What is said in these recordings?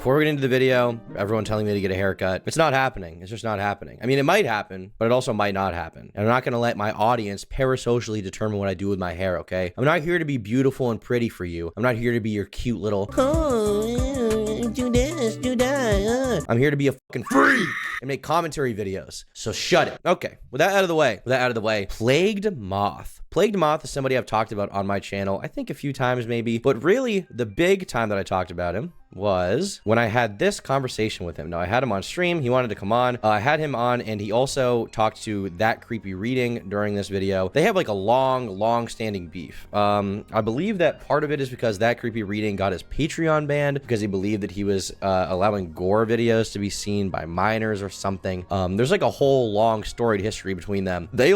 Before we get into the video, everyone telling me to get a haircut. It's not happening. It's just not happening. I mean, it might happen, but it also might not happen. And I'm not going to let my audience parasocially determine what I do with my hair, okay? I'm not here to be beautiful and pretty for you. I'm not here to be your cute little, oh, do this, do that. I'm here to be a fucking freak and make commentary videos. So shut it. Okay, with that out of the way, Plagued Moth. Plagued Moth is somebody I've talked about on my channel, I think a few times maybe, but really the big time that I talked about him was when I had this conversation with him. Now, I had him on stream. He wanted to come on. I had him on, and he also talked to That Creepy Reading during this video. They have like a long-standing beef. I believe that part of it is because That Creepy Reading got his Patreon banned because he believed that he was allowing gore videos to be seen by minors or something. There's like a whole long storied history between them. They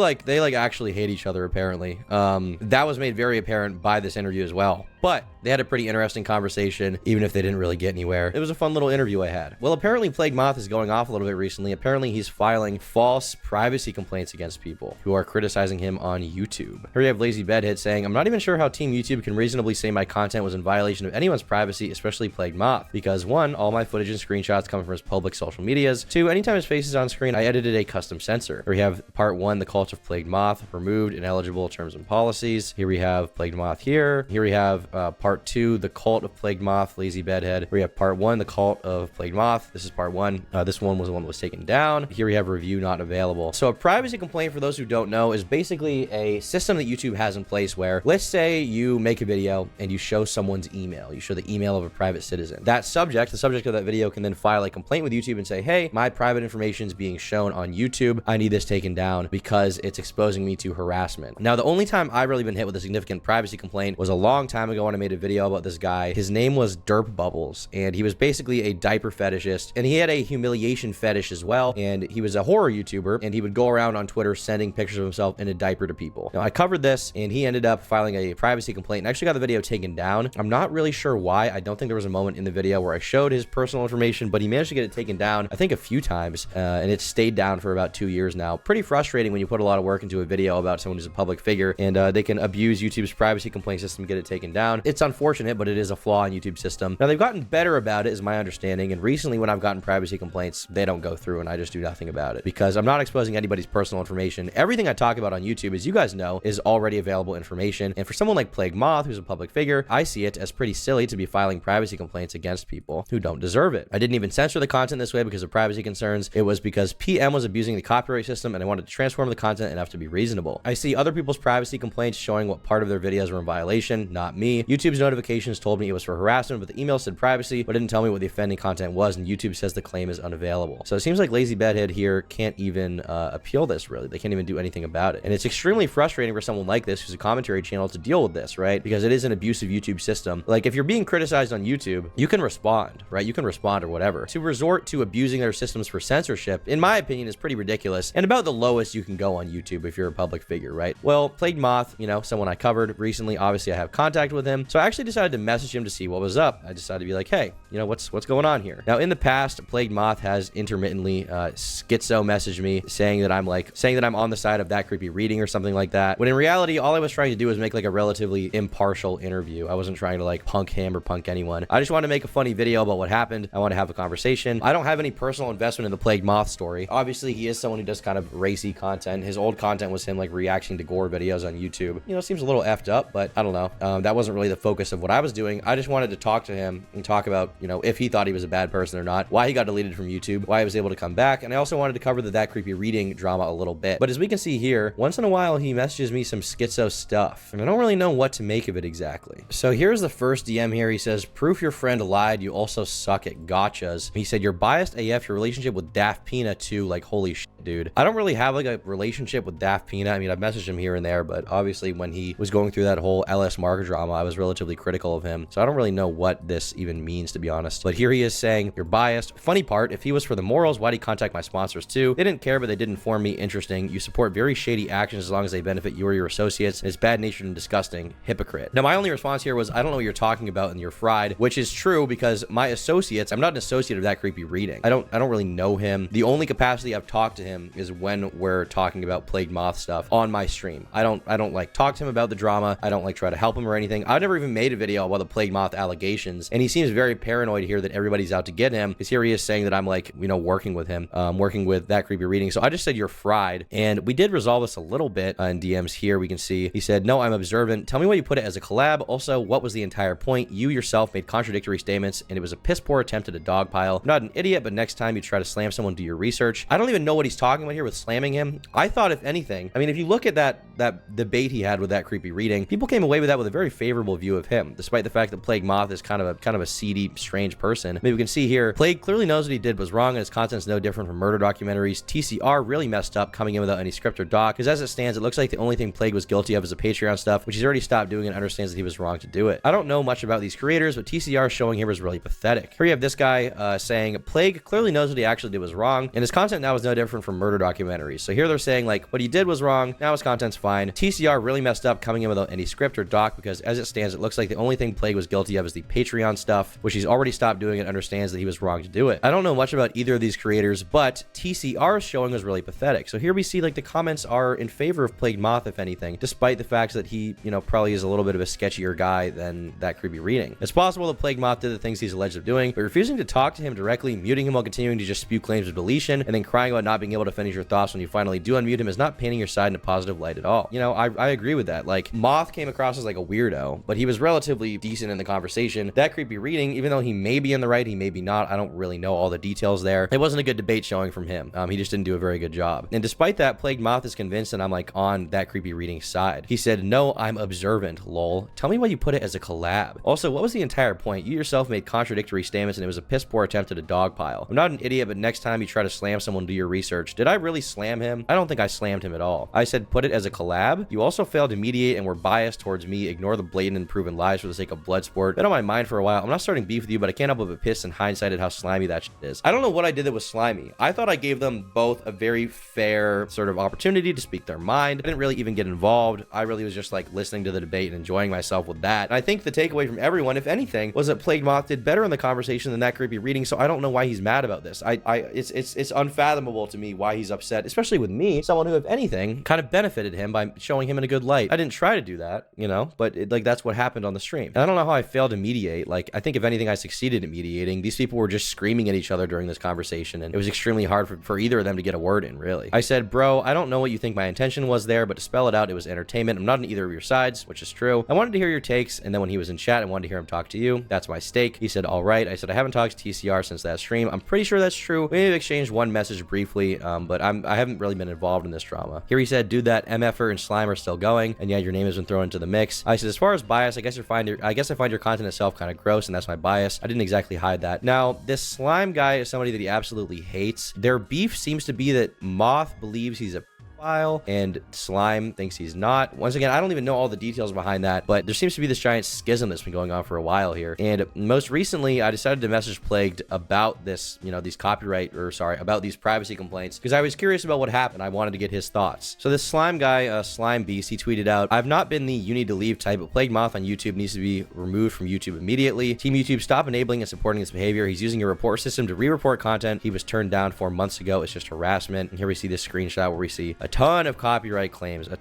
actually hate each other, apparently. That was made very apparent by this interview as well. But they had a pretty interesting conversation, even if they didn't really get anywhere. It was a fun little interview I had. Well, apparently Plagued Moth is going off a little bit recently. Apparently he's filing false privacy complaints against people who are criticizing him on YouTube. Here we have Lazy Bedhead saying, I'm not even sure how Team YouTube can reasonably say my content was in violation of anyone's privacy, especially Plagued Moth. Because 1, all my footage and screenshots come from his public social medias. 2, anytime his face is on screen, I edited a custom censor. Here we have part 1, the cult of Plagued Moth, removed, ineligible terms and policies. Here we have Plagued Moth here. Here we have part 2, the cult of Plagued Moth, Lazy Bedhead. We have part 1, the cult of Plagued Moth. This is part 1. This one was the one that was taken down. Here we have review not available. So a privacy complaint, for those who don't know, is basically a system that YouTube has in place where, let's say you make a video and you show someone's email. You show the email of a private citizen. That subject, the subject of that video, can then file a complaint with YouTube and say, hey, my private information is being shown on YouTube. I need this taken down because it's exposing me to harassment. Now, the only time I've really been hit with a significant privacy complaint was a long time ago when I made a video about this guy. His name was Derp Bubbles, and he was basically a diaper fetishist, and he had a humiliation fetish as well, and he was a horror YouTuber, and he would go around on Twitter sending pictures of himself in a diaper to people. Now, I covered this, and he ended up filing a privacy complaint and actually got the video taken down. I'm not really sure why. I don't think there was a moment in the video where I showed his personal information, but he managed to get it taken down, I think a few times, and it stayed down for about 2 years now. Pretty frustrating when you put a lot of work into a video about someone who's a public figure, and they can abuse YouTube's privacy complaint system to get it taken down. It's unfortunate, but it is a flaw in YouTube's system. Now, they've gotten better about it, is my understanding, and recently when I've gotten privacy complaints, they don't go through, and I just do nothing about it because I'm not exposing anybody's personal information. Everything I talk about on YouTube, as you guys know, is already available information, and for someone like Plagued Moth, who's a public figure, I see it as pretty silly to be filing privacy complaints against people who don't deserve it. I didn't even censor the content this way because of privacy concerns. It was because PM was abusing the copyright system, and I wanted to transform the content enough to be reasonable. I see other people's privacy complaints showing what part of their videos were in violation, not me. YouTube's notifications told me it was for harassment, but the email said privacy, but didn't tell me what the offending content was, and YouTube says the claim is unavailable. So it seems like Lazy Bedhead here can't even appeal this, really. They can't even do anything about it. And it's extremely frustrating for someone like this, who's a commentary channel, to deal with this, right? Because it is an abusive YouTube system. Like, if you're being criticized on YouTube, you can respond, right? You can respond or whatever. To resort to abusing their systems for censorship, in my opinion, is pretty ridiculous and about the lowest you can go on YouTube if you're a public figure, right? Well, Plagued Moth, you know, someone I covered recently, obviously I have contact with him. So I actually decided to message him to see what was up. I decided to be like, hey, you know, what's going on here? Now, in the past, Plagued Moth has intermittently schizo messaged me saying that I'm on the side of That Creepy Reading or something like that, when in reality, all I was trying to do was make like a relatively impartial interview. I wasn't trying to like punk him or punk anyone. I just wanted to make a funny video about what happened. I want to have a conversation. I don't have any personal investment in the Plagued Moth story. Obviously, he is someone who does kind of racy content. His old content was him like reacting to gore videos on YouTube. You know, seems a little effed up, but I don't know. That wasn't really the focus of what I was doing. I just wanted to talk to him and talk about, you know, if he thought he was a bad person or not, why he got deleted from YouTube, why he was able to come back, and I also wanted to cover the That Creepy Reading drama a little bit. But as we can see here, once in a while he messages me some schizo stuff, and I don't really know what to make of it exactly. So here's the first DM here. He says, proof your friend lied, you also suck at gotchas. He said, you're biased AF, your relationship with Daft Peanut too, like holy shit, dude. I don't really have like a relationship with Daft Peanut. I mean, I've messaged him here and there, but obviously when he was going through that whole LS Mark drama, I was relatively critical of him. So I don't really know what this even means, to be honest. But here he is saying, you're biased. Funny part, if he was for the morals, why'd he contact my sponsors too? They didn't care, but they did inform me. Interesting. You support very shady actions as long as they benefit you or your associates. And it's bad-natured and disgusting. Hypocrite. Now, my only response here was, I don't know what you're talking about and you're fried, which is true because my associates, I'm not an associate of That Creepy Reading. I don't really know him. The only capacity I've talked to him him is when we're talking about Plagued Moth stuff on my stream. I don't like talk to him about the drama. I don't like try to help him or anything. I've never even made a video about the Plagued Moth allegations, and he seems very paranoid here that everybody's out to get him, because here he is saying that I'm like, you know, working with him, working with That Creepy Reading. So I just said you're fried, and we did resolve this a little bit in DMs here. We can see he said, no, I'm observant. Tell me why you put it as a collab. Also, what was the entire point? You yourself made contradictory statements, and it was a piss poor attempt at a dog pile. I'm not an idiot, but next time you try to slam someone, do your research. I don't even know what he's talking about here with slamming him. I thought, if anything, I mean, if you look at that debate he had with That Creepy Reading, people came away with that with a very favorable view of him, despite the fact that Plague Moth is kind of a seedy, strange person. Maybe we can see here, Plague clearly knows what he did was wrong, and his content's no different from murder documentaries. TCR really messed up coming in without any script or doc, because as it stands, it looks like the only thing Plague was guilty of is the Patreon stuff, which he's already stopped doing and understands that he was wrong to do it. I don't know much about these creators, but TCR showing here was really pathetic. Here you have this guy saying Plague clearly knows what he actually did was wrong, and his content now is no different from murder documentaries. So here they're saying like what he did was wrong, now his content's fine. TCR really messed up coming in without any script or doc, because as it stands, it looks like the only thing Plague was guilty of is the Patreon stuff, which he's already stopped doing and understands that he was wrong to do it. I don't know much about either of these creators, but TCR's showing was really pathetic. So here we see like the comments are in favor of Plagued Moth, if anything, despite the fact that he, you know, probably is a little bit of a sketchier guy than That Creepy Reading. It's possible that Plagued Moth did the things he's alleged of doing, but refusing to talk to him directly, muting him while continuing to just spew claims of deletion, and then crying about not being able to finish your thoughts when you finally do unmute him is not painting your side in a positive light at all. You know, I agree with that. Like, Moth came across as like a weirdo, but he was relatively decent in the conversation. That Creepy Reading, even though he may be in the right, he may be not. I don't really know all the details there. It wasn't a good debate showing from him. He just didn't do a very good job. And despite that, Plagued Moth is convinced that I'm like on That Creepy Reading side. He said, no, I'm observant, lol. Tell me why you put it as a collab. Also, what was the entire point? You yourself made contradictory statements, and it was a piss poor attempt at a dog pile. I'm not an idiot, but next time you try to slam someone, do your research. Did I really slam him? I don't think I slammed him at all. I said put it as a collab. You also failed to mediate and were biased towards me. Ignore the blatant and proven lies for the sake of blood sport. Been on my mind for a while. I'm not starting beef with you, but I can't help but piss in hindsight at how slimy that shit is. I don't know what I did that was slimy. I thought I gave them both a very fair sort of opportunity to speak their mind. I didn't really even get involved. I really was just like listening to the debate and enjoying myself with that. And I think the takeaway from everyone, if anything, was that Plagued Moth did better in the conversation than That Creepy Reading. So I don't know why he's mad about this. It's unfathomable to me why he's upset, especially with me, someone who, if anything, kind of benefited him by showing him in a good light. I didn't try to do that, you know, but like that's what happened on the stream. And I don't know how I failed to mediate. Like, I think if anything, I succeeded at mediating. These people were just screaming at each other during this conversation, and it was extremely hard for either of them to get a word in, really. I said, bro, I don't know what you think my intention was there, but to spell it out, it was entertainment. I'm not on either of your sides, which is true. I wanted to hear your takes, and then when he was in chat, I wanted to hear him talk to you. That's my stake. He said, all right. I said, I haven't talked to TCR since that stream. I'm pretty sure that's true. We may have exchanged one message briefly, but I haven't really been involved in this drama. Here he said, dude, that MFer and Slime are still going, and yeah, your name has been thrown into the mix. I said, as far as bias, I guess I find your content itself kind of gross, and that's my bias. I didn't exactly hide that. Now, this Slime guy is somebody that he absolutely hates. Their beef seems to be that Moth believes he's a file and Slime thinks he's not. Once again, I don't even know all the details behind that, but there seems to be this giant schism that's been going on for a while here. And most recently, I decided to message Plagued about this, you know, about these privacy complaints, because I was curious about what happened. I wanted to get his thoughts. So this Slime guy, Slime Beast, he tweeted out, I've not been the you need to leave type, but Plagued Moth on YouTube needs to be removed from YouTube immediately. Team YouTube, stop enabling and supporting this behavior. He's using your report system to re-report content he was turned down 4 months ago. It's just harassment. And here we see this screenshot where we see a ton of copyright claims, and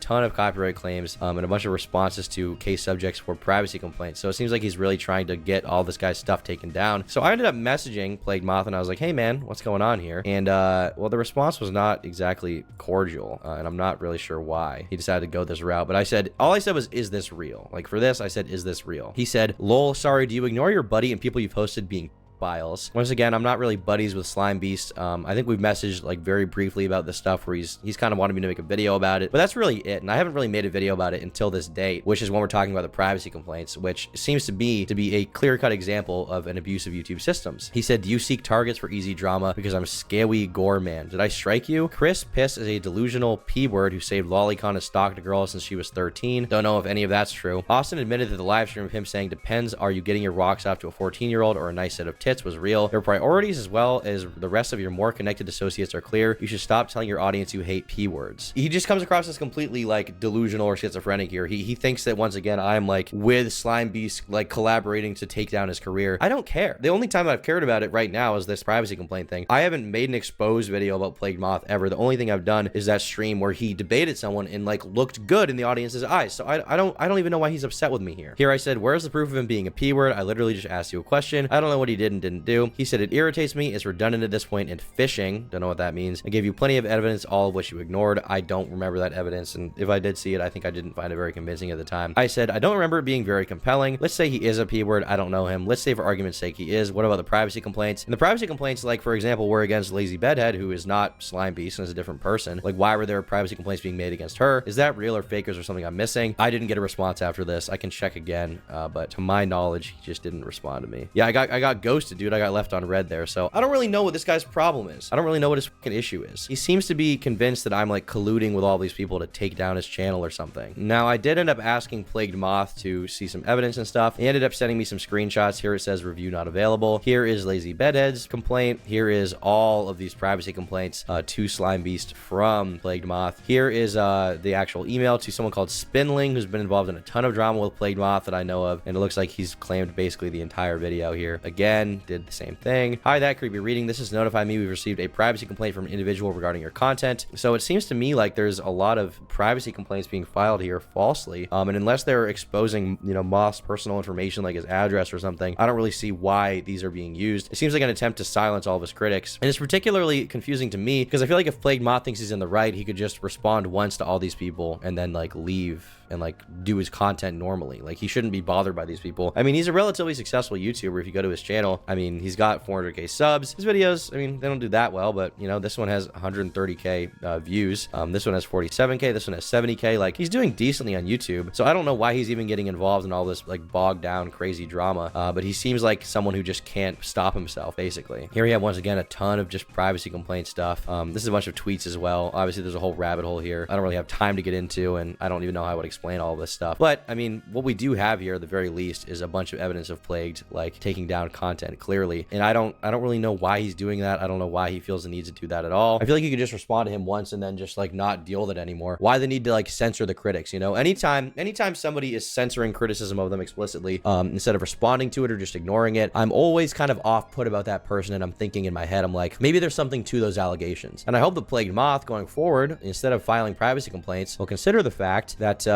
a bunch of responses to case subjects for privacy complaints. So it seems like he's really trying to get all this guy's stuff taken down. So I ended up messaging Plagued Moth, and I was like, hey man, what's going on here? And well, the response was not exactly cordial, and I'm not really sure why he decided to go this route. But all I said was, is this real? Like, for this, I said, is this real? He said, lol, sorry, do you ignore your buddy and people you've hosted being files? Once again, I'm not really buddies with Slime Beast. I think we've messaged like very briefly about this stuff where he's kind of wanted me to make a video about it, but that's really it. And I haven't really made a video about it until this date, which is when we're talking about the privacy complaints, which seems to be a clear-cut example of an abuse of YouTube systems. He said, do you seek targets for easy drama because I'm scawy gore man? Did I strike you? Chris Piss is a delusional P-word who saved Lolicon and stalked a girl since she was 13. Don't know if any of that's true. Austin admitted that the live stream of him saying, depends, are you getting your rocks off to a 14-year-old or a nice set of tits, admits was real. Your priorities as well as the rest of your more connected associates are clear. You should stop telling your audience you hate P words. He just comes across as completely like delusional or schizophrenic here. He thinks that once again, I'm like with Slime Beast, like collaborating to take down his career. I don't care. The only time I've cared about it right now is this privacy complaint thing. I haven't made an exposed video about Plagued Moth ever. The only thing I've done is that stream where he debated someone and like looked good in the audience's eyes. So I don't even know why he's upset with me here. Here I said, where's the proof of him being a P word? I literally just asked you a question. I don't know what he did and didn't do. He said it irritates me. It's redundant at this point and fishing. Don't know what that means. I gave you plenty of evidence, all of which you ignored. I don't remember that evidence, and if I did see it, I think I didn't find it very convincing at the time. I said I don't remember it being very compelling. Let's say he is a P word. I don't know him. Let's say for argument's sake he is. What about the privacy complaints? And the privacy complaints, like for example, were against Lazy Bedhead, who is not Slime Beast and is a different person. Like, why were there privacy complaints being made against her? Is that real or fake, or is there something I'm missing? I didn't get a response after this. I can check again, but to my knowledge, he just didn't respond to me. Yeah, I got ghosted, dude. I got left on red there, so I don't really know what this guy's problem is. I don't really know what his fucking issue is. He seems to be convinced that I'm like colluding with all these people to take down his channel or something. Now, I did end up asking Plagued Moth to see some evidence and stuff. He ended up sending me some screenshots. Here it says review not available. Here is Lazy Bedhead's complaint. Here is all of these privacy complaints to Slime Beast from Plagued Moth. Here is the actual email to someone called Spinling, who's been involved in a ton of drama with Plagued Moth that I know of, and it looks like he's claimed basically the entire video here. Again, did the same thing. Hi, that creepy reading. This has notified me we've received a privacy complaint from an individual regarding your content. So it seems to me like there's a lot of privacy complaints being filed here falsely, and unless they're exposing, you know, Moth's personal information like his address or something, I don't really see why these are being used. It seems like an attempt to silence all of his critics, and it's particularly confusing to me because I feel like if Plagued Moth thinks he's in the right, he could just respond once to all these people and then like leave and like do his content normally. Like, he shouldn't be bothered by these people. I mean, he's a relatively successful YouTuber. If you go to his channel, I mean, he's got 400k subs. His videos, I mean, they don't do that well, but you know, this one has 130k views. This one has 47k. This one has 70k. Like, he's doing decently on YouTube. So I don't know why he's even getting involved in all this like bogged down crazy drama. But he seems like someone who just can't stop himself, basically. Here we have once again a ton of just privacy complaint stuff. This is a bunch of tweets as well. Obviously, there's a whole rabbit hole here I don't really have time to get into, and I don't even know how I would explain all this stuff. But I mean, what we do have here at the very least is a bunch of evidence of Plagued like taking down content clearly, and I don't really know why he's doing that. I don't know why he feels the need to do that at all. I feel like you could just respond to him once and then just like not deal with it anymore. Why the need to like censor the critics? You know, anytime somebody is censoring criticism of them explicitly, instead of responding to it or just ignoring it, I'm always kind of off put about that person, and I'm thinking in my head, I'm like, maybe there's something to those allegations. And I hope the Plagued Moth going forward, instead of filing privacy complaints, will consider the fact that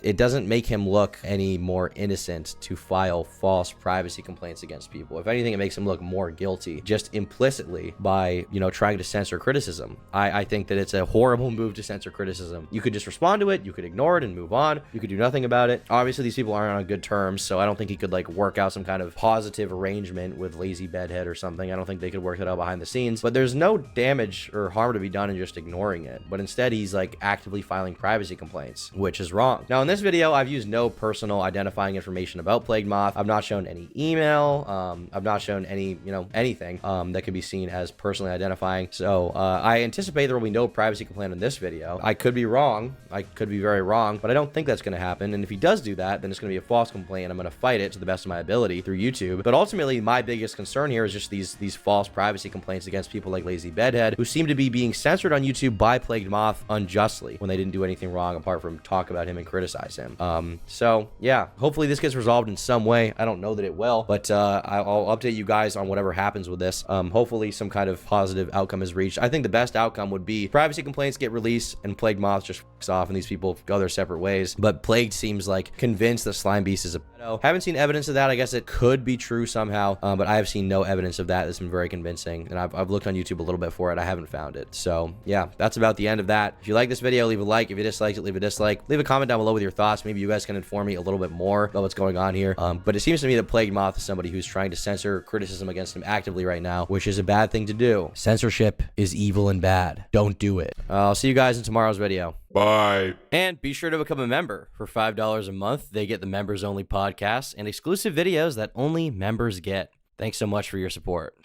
it doesn't make him look any more innocent to file false privacy complaints against people. If anything, it makes him look more guilty just implicitly by, you know, trying to censor criticism. I think that it's a horrible move to censor criticism. You could just respond to it, you could ignore it and move on, you could do nothing about it. Obviously, these people aren't on good terms, so I don't think he could like work out some kind of positive arrangement with Lazy Bedhead or something. I don't think they could work that out behind the scenes, but there's no damage or harm to be done in just ignoring it. But instead, he's like actively filing privacy complaints, which is wrong. Now, in this video, I've used no personal identifying information about Plagued Moth. I've not shown any email. I've not shown any, you know, anything that can be seen as personally identifying. So I anticipate there will be no privacy complaint in this video. I could be wrong. I could be very wrong, but I don't think that's going to happen. And if he does do that, then it's going to be a false complaint. I'm going to fight it to the best of my ability through YouTube. But ultimately, my biggest concern here is just these false privacy complaints against people like Lazy Bedhead, who seem to be being censored on YouTube by Plagued Moth unjustly when they didn't do anything wrong apart from talk about him and criticize him. So yeah, hopefully this gets resolved in some way. I don't know that it will, but I'll update you guys on whatever happens with this. Hopefully some kind of positive outcome is reached. I think the best outcome would be privacy complaints get released and Plagued Moth just fucks off and these people go their separate ways. But Plagued seems like convinced that Slime Beast is a pedo. Haven't seen evidence of that. I guess it could be true somehow, but I have seen no evidence of that. That's been very convincing, and I've looked on YouTube a little bit for it. I haven't found it. So yeah, that's about the end of that. If you like this video, leave a like. If you disliked it, leave a dislike. Leave a comment down below with your thoughts. Maybe you guys can inform me a little bit more about what's going on here. But it seems to me that Plagued Moth is somebody who's trying to censor criticism against him actively right now, which is a bad thing to do. Censorship is evil and bad. Don't do it. I'll see you guys in tomorrow's video. Bye. And be sure to become a member. For $5 a month, they get the members only podcasts and exclusive videos that only members get. Thanks so much for your support.